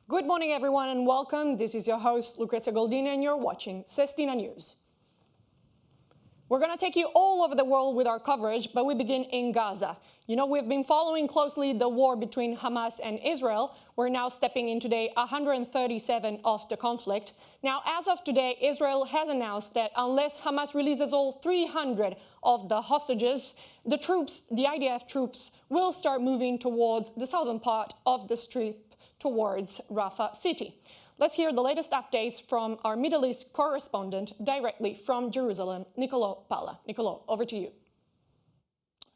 Good morning, everyone, and welcome. This is your host, Lucrezia Goldini, and you're watching Sestina News. We're going to take you all over the world with our coverage, but we begin in Gaza. You know, we've been following closely the war between Hamas and Israel. We're now stepping into day 137 of the conflict. Now, as of today, Israel has announced that unless Hamas releases all 300 of the hostages, the IDF troops, will start moving towards the southern part of the Strip towards Rafah city. Let's hear the latest updates from our Middle East correspondent directly from Jerusalem, Nicolo Palla. Nicolo, over to you.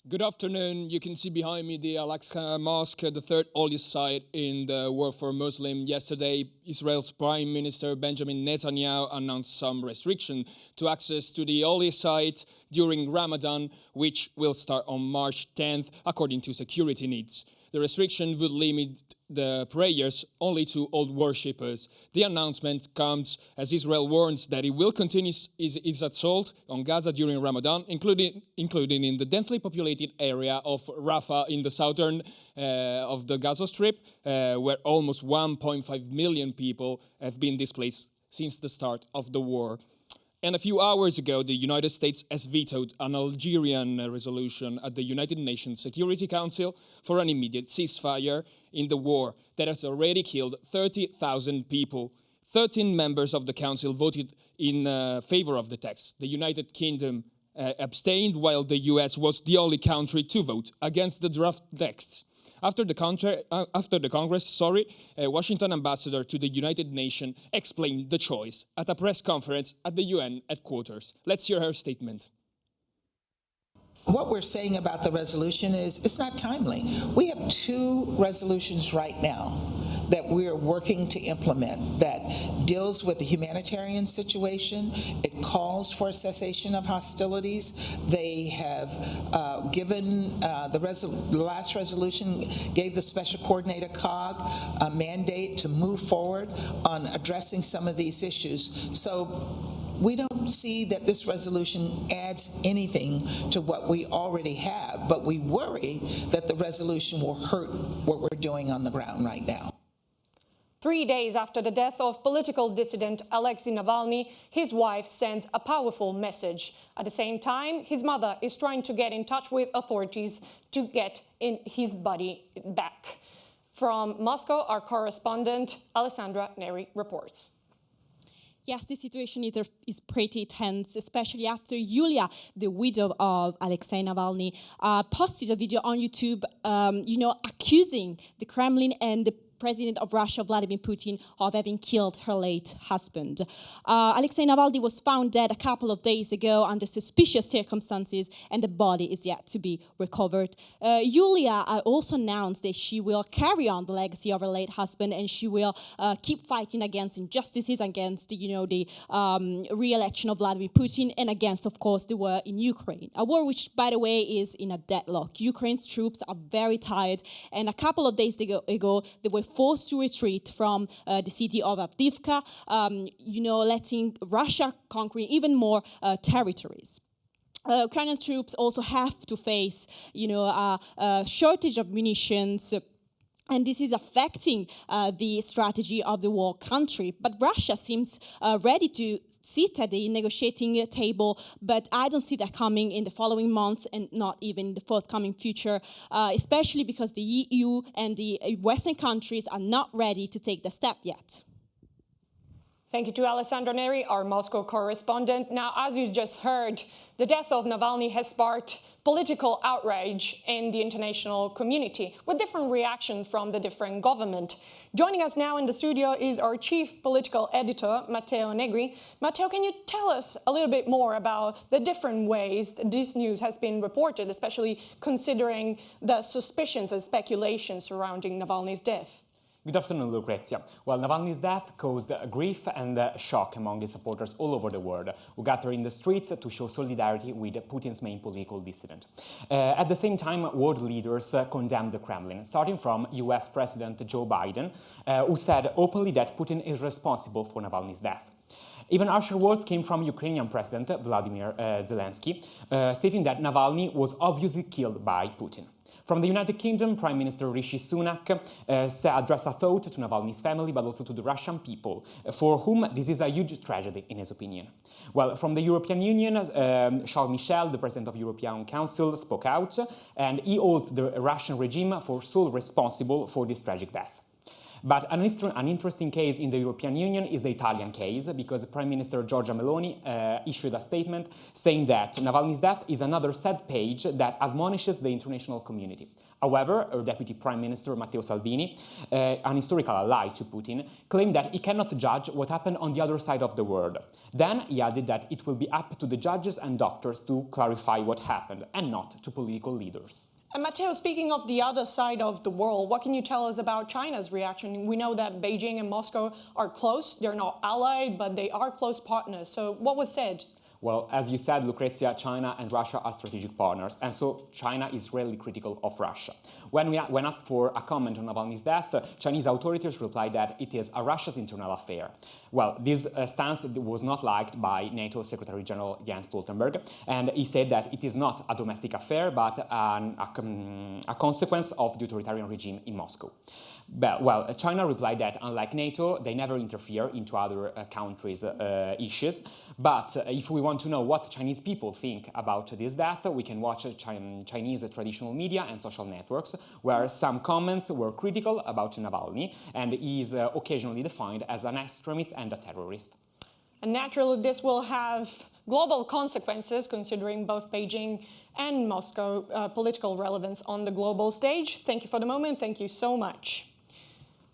Good afternoon. You can see behind me the Al-Aqsa Mosque, the third holiest site in the world for Muslims. Yesterday, Israel's Prime Minister Benjamin Netanyahu announced some restriction to access to the holiest site during Ramadan, which will start on March 10th, according to security needs. The restriction would limit the prayers only to old worshippers. The announcement comes as Israel warns that it will continue its assault on Gaza during Ramadan, including in the densely populated area of Rafah in the southern of the Gaza Strip, where almost 1.5 million people have been displaced since the start of the war. And a few hours ago, the United States has vetoed an Algerian resolution at the United Nations Security Council for an immediate ceasefire in the war that has already killed 30,000 people. 13 members of the council voted in favor of the text. The United Kingdom abstained, while the US was the only country to vote against the draft text. After the Congress, Washington ambassador to the United Nations explained the choice at a press conference at the UN headquarters. Let's hear her statement. What we're saying about the resolution is it's not timely. We have two resolutions right now that we're working to implement that deals with the humanitarian situation. It calls for a cessation of hostilities. They have given the last resolution gave the special coordinator COG a mandate to move forward on addressing some of these issues. So we don't see that this resolution adds anything to what we already have, but we worry that the resolution will hurt what we're doing on the ground right now. 3 days after the death of political dissident Alexei Navalny, his wife sends a powerful message. At the same time, his mother is trying to get in touch with authorities to get his body back. From Moscow, our correspondent Alessandra Neri reports. Yes, the situation is pretty tense, especially after Yulia, the widow of Alexei Navalny, posted a video on YouTube, accusing the Kremlin and the President of Russia, Vladimir Putin, of having killed her late husband. Alexei Navalny was found dead a couple of days ago under suspicious circumstances, and the body is yet to be recovered. Yulia also announced that she will carry on the legacy of her late husband, and she will keep fighting against injustices, against the re-election of Vladimir Putin, and against, of course, the war in Ukraine. A war which, by the way, is in a deadlock. Ukraine's troops are very tired, and a couple of days ago they were forced to retreat from the city of Avdiivka, letting Russia conquer even more territories. Ukrainian troops also have to face, a shortage of munitions. And this is affecting the strategy of the war country. But Russia seems ready to sit at the negotiating table, but I don't see that coming in the following months and not even in the forthcoming future, especially because the EU and the Western countries are not ready to take the step yet. Thank you to Alessandra Neri, our Moscow correspondent. Now, as you just heard, the death of Navalny has sparked political outrage in the international community, with different reactions from the different government. Joining us now in the studio is our chief political editor, Matteo Negri. Matteo, can you tell us a little bit more about the different ways that this news has been reported, especially considering the suspicions and speculations surrounding Navalny's death? Good afternoon, Lucrezia. Well, Navalny's death caused grief and shock among his supporters all over the world, who gathered in the streets to show solidarity with Putin's main political dissident. At the same time, world leaders condemned the Kremlin, starting from US President Joe Biden, who said openly that Putin is responsible for Navalny's death. Even harsher words came from Ukrainian President Vladimir Zelensky, stating that Navalny was obviously killed by Putin. From the United Kingdom, Prime Minister Rishi Sunak addressed a thought to Navalny's family, but also to the Russian people, for whom this is a huge tragedy, in his opinion. Well, from the European Union, Charles Michel, the President of the European Council, spoke out, and he holds the Russian regime for sole responsible for this tragic death. But an interesting case in the European Union is the Italian case, because Prime Minister Giorgia Meloni issued a statement saying that Navalny's death is another sad page that admonishes the international community. However, her Deputy Prime Minister Matteo Salvini, an historical ally to Putin, claimed that he cannot judge what happened on the other side of the world. Then he added that it will be up to the judges and doctors to clarify what happened, and not to political leaders. And Matteo, speaking of the other side of the world, what can you tell us about China's reaction? We know that Beijing and Moscow are close. They're not allied, but they are close partners. So what was said? Well, as you said, Lucrezia, China and Russia are strategic partners, and so China is really critical of Russia. When asked for a comment on Navalny's death, Chinese authorities replied that it is Russia's internal affair. Well, this stance was not liked by NATO Secretary General Jens Stoltenberg, and he said that it is not a domestic affair, but a consequence of the authoritarian regime in Moscow. Well, China replied that, unlike NATO, they never interfere into other countries' issues. But if we want to know what Chinese people think about this death, we can watch Chinese traditional media and social networks, where some comments were critical about Navalny, and he is occasionally defined as an extremist and a terrorist. And naturally, this will have global consequences, considering both Beijing and Moscow political relevance on the global stage. Thank you for the moment. Thank you so much.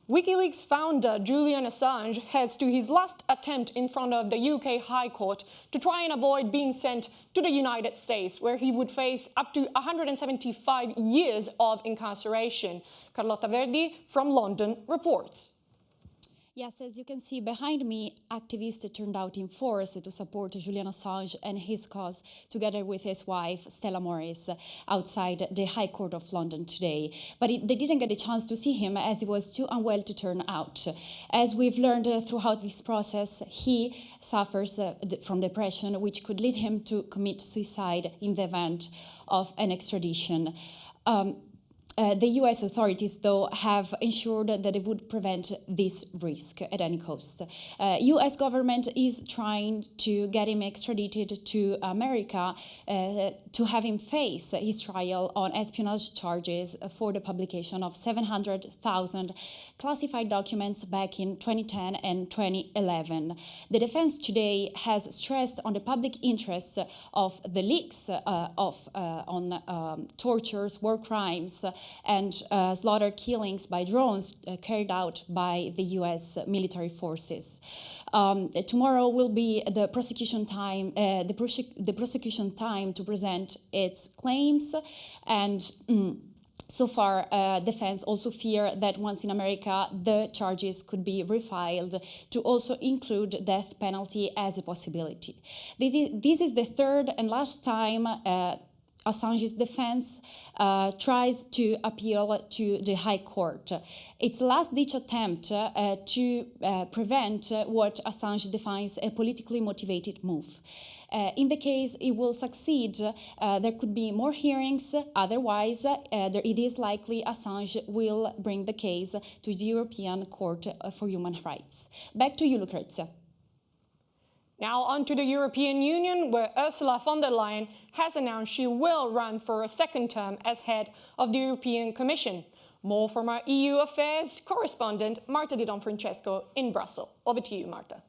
WikiLeaks founder Julian Assange heads to his last attempt in front of the UK High Court to try and avoid being sent to the United States, where he would face up to 175 years of incarceration. Carlotta Verdi from London reports. Yes, as you can see behind me, activists turned out in force to support Julian Assange and his cause, together with his wife, Stella Morris, outside the High Court of London today. But they didn't get a chance to see him, as he was too unwell to turn out. As we've learned throughout this process, he suffers from depression, which could lead him to commit suicide in the event of an extradition. The US authorities, though, have ensured that they would prevent this risk at any cost. US government is trying to get him extradited to America to have him face his trial on espionage charges for the publication of 700,000 classified documents back in 2010 and 2011. The defense today has stressed on the public interest of the leaks on tortures, war crimes, and slaughter killings by drones carried out by the US military forces. Tomorrow will be the prosecution time, the prosecution time to present its claims, and so far, defense also fear that once in America, the charges could be refiled to also include death penalty as a possibility. This is the third and last time Assange's defense tries to appeal to the High Court. It's a last-ditch attempt to prevent what Assange defines a politically motivated move. In the case it will succeed, there could be more hearings. Otherwise, it is likely Assange will bring the case to the European Court for Human Rights. Back to you, Lucrezia. Now on to the European Union, where Ursula von der Leyen has announced she will run for a second term as head of the European Commission. More from our EU affairs correspondent, Marta Di Don Francesco in Brussels. Over to you, Marta.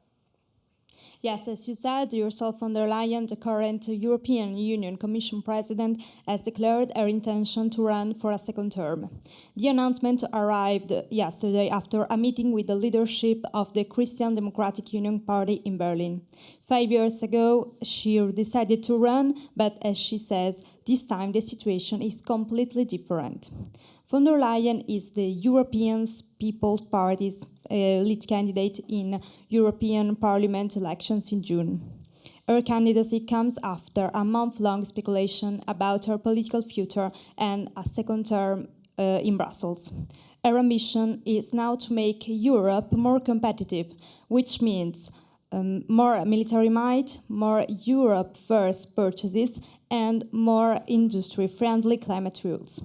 Yes, as you said, Ursula von der Leyen, the current European Union Commission President, has declared her intention to run for a second term. The announcement arrived yesterday after a meeting with the leadership of the Christian Democratic Union Party in Berlin. 5 years ago, she decided to run, but as she says, this time the situation is completely different. Von der Leyen is the European People's Party's lead candidate in European Parliament elections in June. Her candidacy comes after a month-long speculation about her political future and a second term in Brussels. Her ambition is now to make Europe more competitive, which means more military might, more Europe-first purchases, and more industry-friendly climate rules.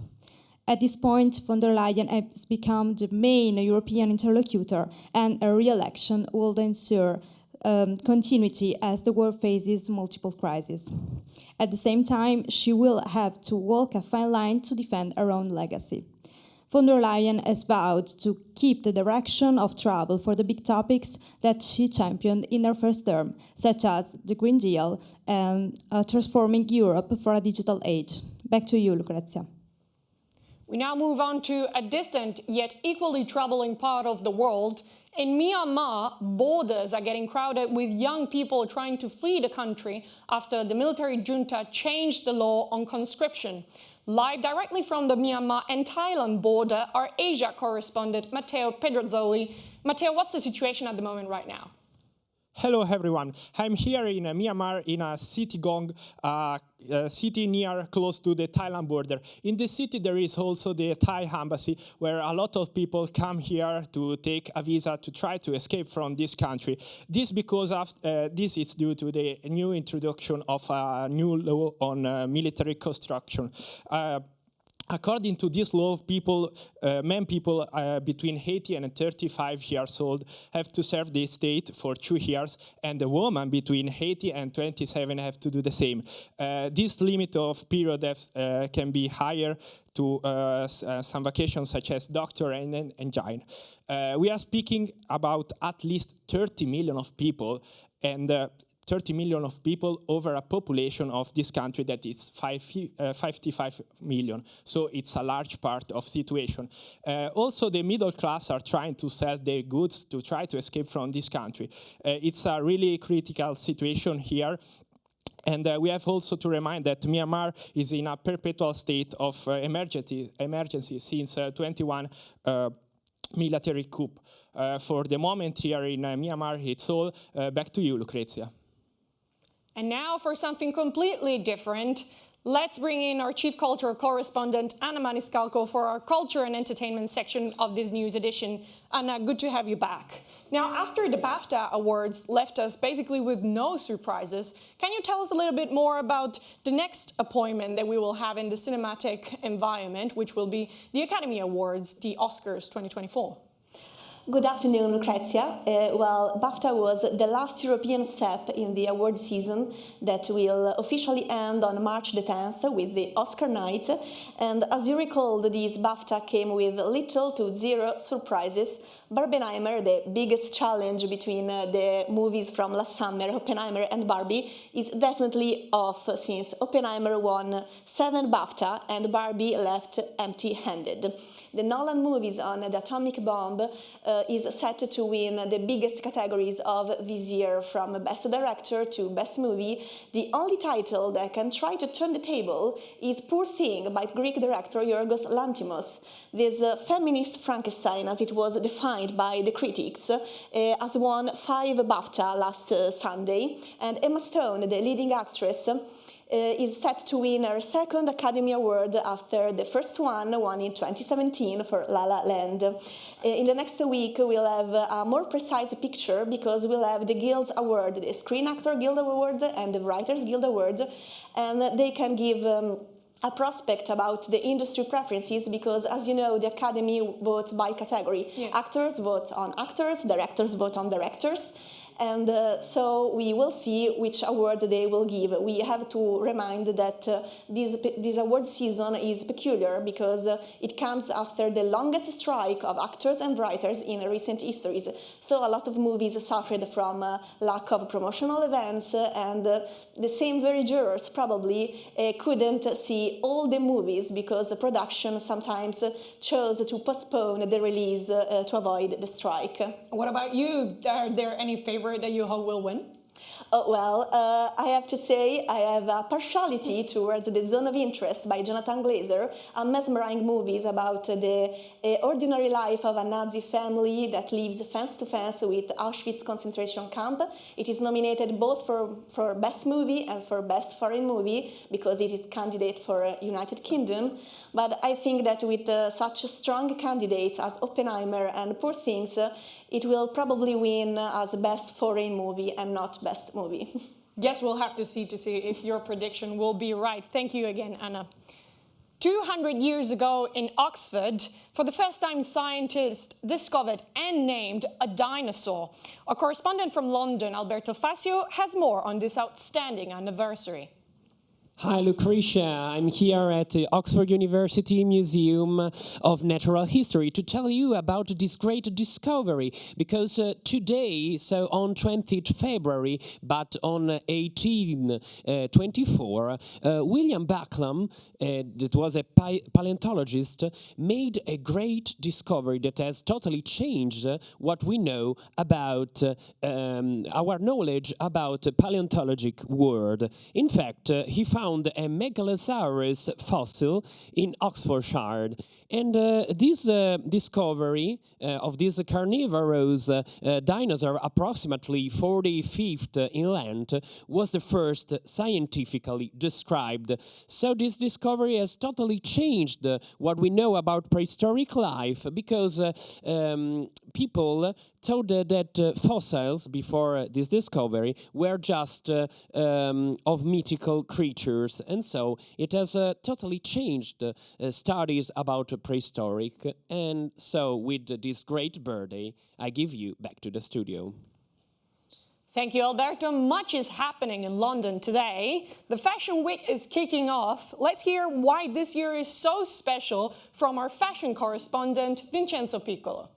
At this point, von der Leyen has become the main European interlocutor, and a re-election will ensure continuity as the world faces multiple crises. At the same time, she will have to walk a fine line to defend her own legacy. Von der Leyen has vowed to keep the direction of travel for the big topics that she championed in her first term, such as the Green Deal and transforming Europe for a digital age. Back to you, Lucrezia. We now move on to a distant yet equally troubling part of the world. In Myanmar, borders are getting crowded with young people trying to flee the country after the military junta changed the law on conscription. Live directly from the Myanmar and Thailand border, our Asia correspondent Matteo Pedrozzoli. Matteo, what's the situation at the moment right now? Hello, everyone. I'm here in Myanmar in a city Gong, city close to the Thailand border. In the city, there is also the Thai embassy, where a lot of people come here to take a visa to try to escape from this country. This because this is due to the new introduction of a new law on military construction. According to this law, men between 80 and 35 years old have to serve the state for 2 years, and the women between 80 and 27 have to do the same. This limit of period can be higher to some vacations such as doctor and engine. We are speaking about at least 30 million of people, and 30 million of people over a population of this country that is 55 million. So it's a large part of situation. Also, the middle class are trying to sell their goods to try to escape from this country. It's a really critical situation here. And we have also to remind that Myanmar is in a perpetual state of emergency since 21 military coup. For the moment here in Myanmar, it's all. Back to you, Lucrezia. And now for something completely different, let's bring in our chief cultural correspondent, Anna Maniscalco, for our culture and entertainment section of this news edition. Anna, good to have you back. Now, after the BAFTA Awards left us basically with no surprises, can you tell us a little bit more about the next appointment that we will have in the cinematic environment, which will be the Academy Awards, the Oscars 2024? Good afternoon, Lucrezia. Well, BAFTA was the last European step in the award season that will officially end on March the 10th with the Oscar night. And as you recall, this BAFTA came with little to zero surprises. Barbenheimer, the biggest challenge between the movies from last summer, Oppenheimer and Barbie, is definitely off since Oppenheimer won 7 BAFTA and Barbie left empty-handed. The Nolan movies on the atomic bomb is set to win the biggest categories of this year, from Best Director to Best Movie. The only title that can try to turn the table is Poor Thing by Greek director Yorgos Lanthimos. This feminist Frankenstein, as it was defined by the critics, has won 5 BAFTA last Sunday, and Emma Stone, the leading actress, is set to win her second Academy Award after the first one won in 2017 for La La Land. In the next week, we'll have a more precise picture because we'll have the Guilds Award, the Screen Actor Guild Award and the Writers Guild Award, and they can give a prospect about the industry preferences because, as you know, the Academy votes by category. Yeah. Actors vote on actors, directors vote on directors. And so we will see which award they will give. We have to remind that this award season is peculiar because it comes after the longest strike of actors and writers in recent histories. So a lot of movies suffered from lack of promotional events, and the same very jurors probably couldn't see all the movies because the production sometimes chose to postpone the release to avoid the strike. What about you? Are there any favorite that you hope will win? I have to say I have a partiality towards The Zone of Interest by Jonathan Glazer, a mesmerizing movie about the ordinary life of a Nazi family that lives fence to fence with Auschwitz concentration camp. It is nominated both for Best Movie and for Best Foreign Movie because it is candidate for United Kingdom. But I think that with such strong candidates as Oppenheimer and Poor Things, it will probably win as Best Foreign Movie and not Best Movie. Guess we'll have to see if your prediction will be right. Thank you again, Anna. 200 years ago in Oxford, for the first time, scientists discovered and named a dinosaur. Our correspondent from London, Alberto Facio, has more on this outstanding anniversary. Hi, Lucretia. I'm here at the Oxford University Museum of Natural History to tell you about this great discovery, because today, so on 20th February, but on 1824, William Bucklam, that was a paleontologist, made a great discovery that has totally changed what we know about our knowledge about the paleontologic world. In fact, he found a Megalosaurus fossil in Oxfordshire. And this discovery of this carnivorous dinosaur, approximately 40 feet in length, was the first scientifically described. So this discovery has totally changed what we know about prehistoric life, because people thought that fossils before this discovery were just of mythical creatures, and so it has totally changed studies about prehistoric. And so with this great birthday, I give you back to the studio. Thank you, Alberto. Much is happening in London today. The Fashion Week is kicking off. Let's hear why this year is so special from our fashion correspondent, Vincenzo Piccolo.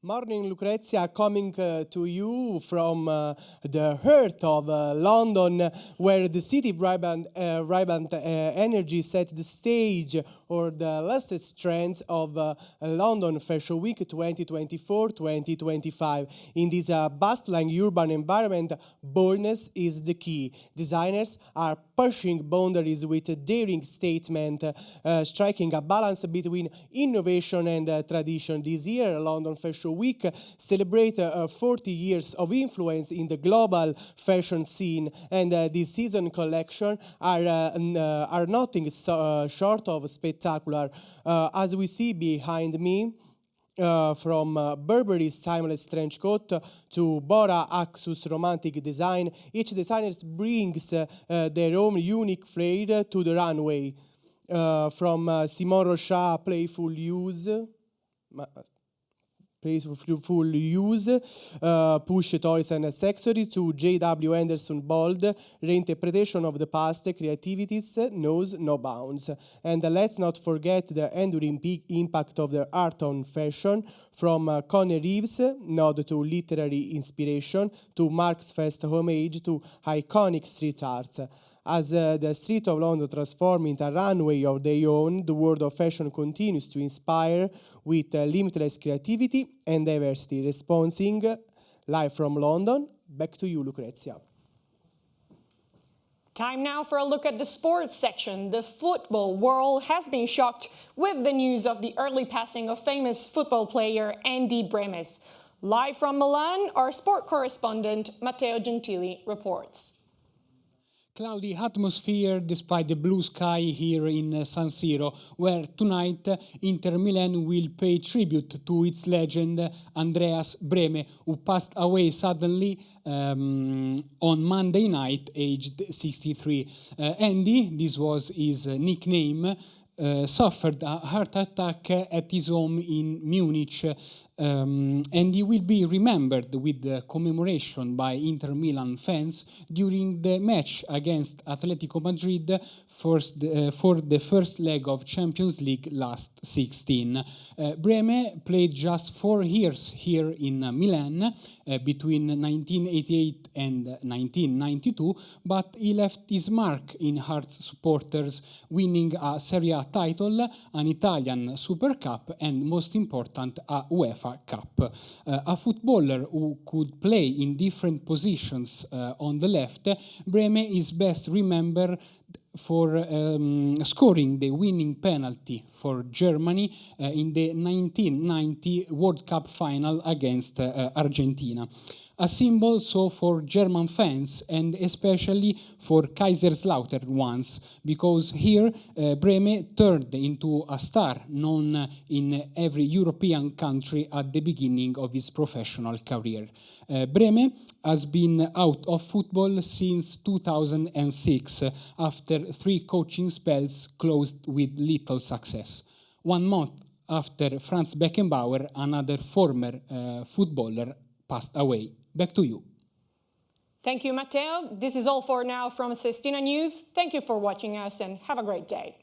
Morning, Lucrezia, coming to you from the heart of London, where the city vibrant energy set the stage for the latest trends of London Fashion Week 2024-2025. In this bustling urban environment, boldness is the key. Designers are pushing boundaries with a daring statement, striking a balance between innovation and tradition. This year, London Fashion Week celebrates 40 years of influence in the global fashion scene, and this season collection are nothing short of spectacular. As we see behind me, from Burberry's timeless trench coat to Bora Axus romantic design, each designer brings their own unique flair to the runway. From Simon Rocha playful use, push toys and accessories, to J.W. Anderson bold reinterpretation of the past, creativities knows no bounds. And let's not forget the enduring impact of their art on fashion, from Connie Reeves, nod to literary inspiration, to Mark's Fest homage, to iconic street art. As the street of London transforms into a runway of their own, the world of fashion continues to inspire with limitless creativity and diversity. Responding live from London, back to you, Lucrezia. Time now for a look at the sports section. The football world has been shocked with the news of the early passing of famous football player Andy Bremes. Live from Milan, our sport correspondent Matteo Gentili reports. Cloudy atmosphere despite the blue sky here in San Siro, where tonight Inter Milan will pay tribute to its legend Andreas Brehme, who passed away suddenly on Monday night, aged 63. Andy, this was his nickname, suffered a heart attack at his home in Munich, and he will be remembered with the commemoration by Inter Milan fans during the match against Atletico Madrid for the first leg of Champions League last 16. Brehme played just 4 years here in Milan between 1988 and 1992, but he left his mark in Hearts supporters, winning a Serie A title, an Italian Super Cup, and most important, a UEFA Cup. A footballer who could play in different positions on the left, Brehme is best remembered for scoring the winning penalty for Germany in the 1990 World Cup final against Argentina. A symbol so for German fans and especially for Kaiserslautern ones, because here Brehme turned into a star known in every European country at the beginning of his professional career. Brehme has been out of football since 2006 after after 3 coaching spells closed with little success. 1 month after Franz Beckenbauer, another former footballer, passed away. Back to you. Thank you, Matteo. This is all for now from Sestina News. Thank you for watching us and have a great day.